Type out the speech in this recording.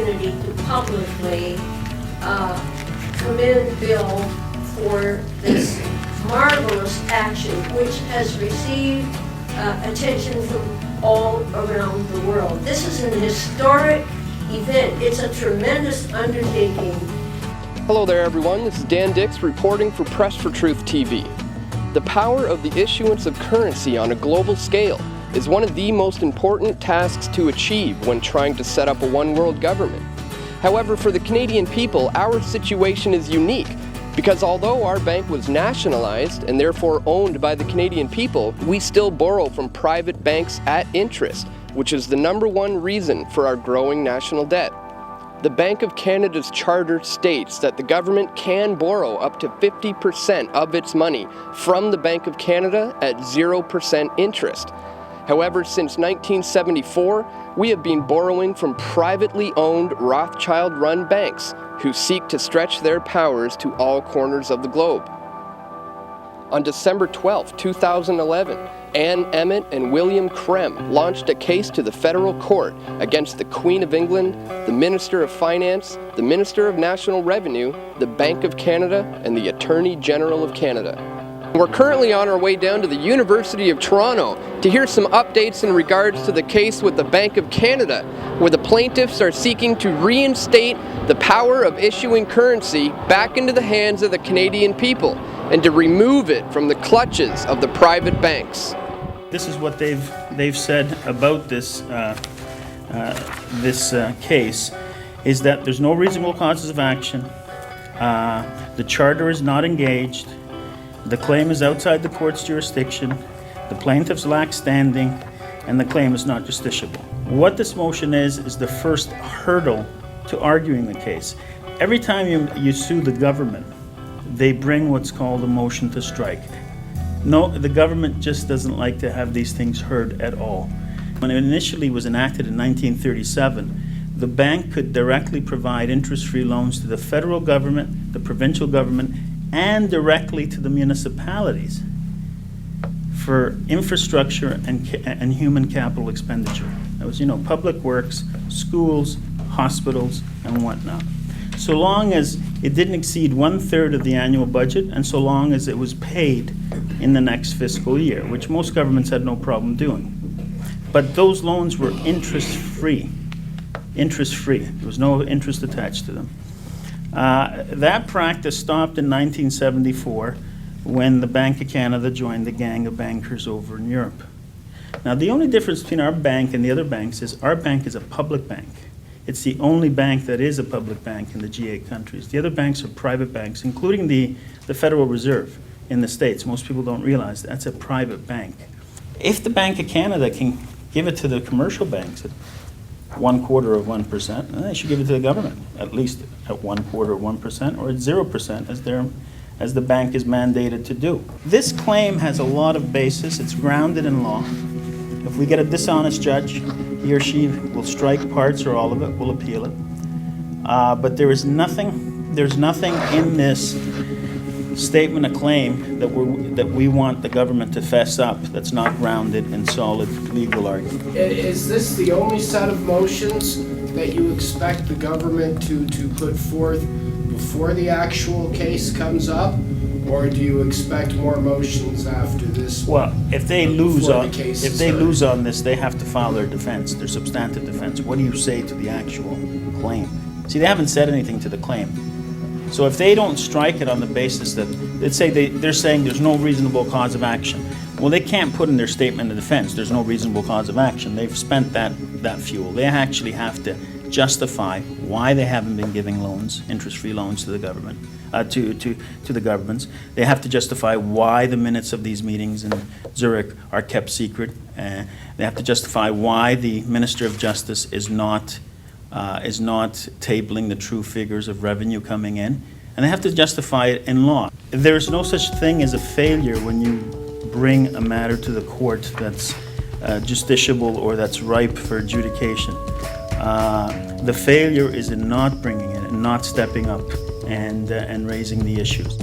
opportunity to publicly commend Bill for this marvelous action, which has received attention from all around the world. This is an historic event. It's a tremendous undertaking. Hello there, everyone. This is Dan Dix reporting for Press for Truth TV. The power of the issuance of currency on a global scale is one of the most important tasks to achieve when trying to set up a one-world government. However, for the Canadian people, our situation is unique because although our bank was nationalized and therefore owned by the Canadian people, we still borrow from private banks at interest, which is the #1 reason for our growing national debt. The Bank of Canada's charter states that the government can borrow up to 50% of its money from the Bank of Canada at 0% interest. However, since 1974, we have been borrowing from privately owned Rothschild-run banks who seek to stretch their powers to all corners of the globe. On December 12, 2011, Ann Emmett and William Krehm launched a case to the federal court against the Queen of England, the Minister of Finance, the Minister of National Revenue, the Bank of Canada, and the Attorney General of Canada. We're currently on our way down to the University of Toronto to hear some updates in regards to the case with the Bank of Canada, where the plaintiffs are seeking to reinstate the power of issuing currency back into the hands of the Canadian people and to remove it from the clutches of the private banks. This is what they've said about this case, is that there's no reasonable causes of action, the charter is not engaged, the claim is outside the court's jurisdiction, the plaintiffs lack standing, and the claim is not justiciable. What this motion is the first hurdle to arguing the case. Every time you sue the government, they bring what's called a motion to strike. No, the government just doesn't like to have these things heard at all. When it initially was enacted in 1937, the bank could directly provide interest-free loans to the federal government, the provincial government, and directly to the municipalities for infrastructure and human capital expenditure. That was, public works, schools, hospitals, and whatnot. So long as it didn't exceed 1/3 of the annual budget, and so long as it was paid in the next fiscal year, which most governments had no problem doing. But those loans were interest-free. Interest-free. There was no interest attached to them. That practice stopped in 1974 when the Bank of Canada joined the gang of bankers over in Europe. Now, the only difference between our bank and the other banks is our bank is a public bank. It's the only bank that is a public bank in the G8 countries. The other banks are private banks, including the Federal Reserve in the States. Most people don't realize that's a private bank. If the Bank of Canada can give it to the commercial banks at 1/4 of 1%, then they should give it to the government, at least at 1/4 of 1% or at 0% as the bank is mandated to do. This claim has a lot of basis. It's grounded in law. If we get a dishonest judge, he or she will strike parts or all of it, will appeal it. But there's nothing in this statement of claim that we want the government to fess up that's not grounded in solid legal argument. Is this the only set of motions that you expect the government to put forth before the actual case comes up? Or do you expect more motions after this? Well, if they lose on this, they have to file their defense, their substantive defense. What do you say to the actual claim? See, they haven't said anything to the claim. So if they don't strike it on the basis that, let's say they're saying there's no reasonable cause of action. Well, they can't put in their statement of defense, there's no reasonable cause of action. They've spent that fuel. They actually have to justify why they haven't been giving loans, interest-free loans to the government, to the governments. They have to justify why the minutes of these meetings in Zurich are kept secret. They have to justify why the Minister of Justice is not tabling the true figures of revenue coming in, and they have to justify it in law. There's no such thing as a failure when you bring a matter to the court that's justiciable or that's ripe for adjudication. The failure is in not bringing it and not stepping up and raising the issues.